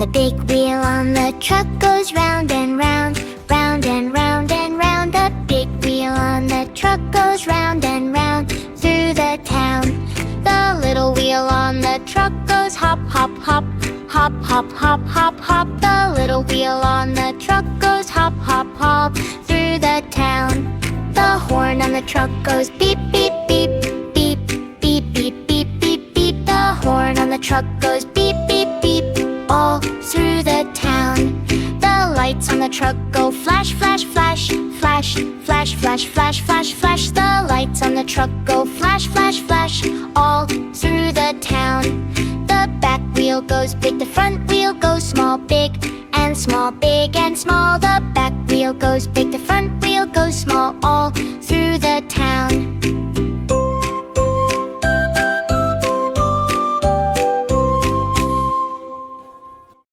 The big wheel on the truck goes round and round, round and round and round. The big wheel on the truck goes round and round through the town. The little wheel on the truck goes hop, hop, hop, hop, hop, hop, hop, hop. The little wheel on the truck goes hop, hop, hop through the town. The horn on the truck goes beep, beep, beep, beep, beep, beep, beep, beep, beep. The horn on the truck goes beep, beep, beep, all through the town. The lights on the truck go flash, flash, flash, flash, flash, flash, flash, flash, flash. The lights on the truck go flash, flash, flash, all through the town. The back wheel goes big, the front wheel goes small, big and small, big and small. The back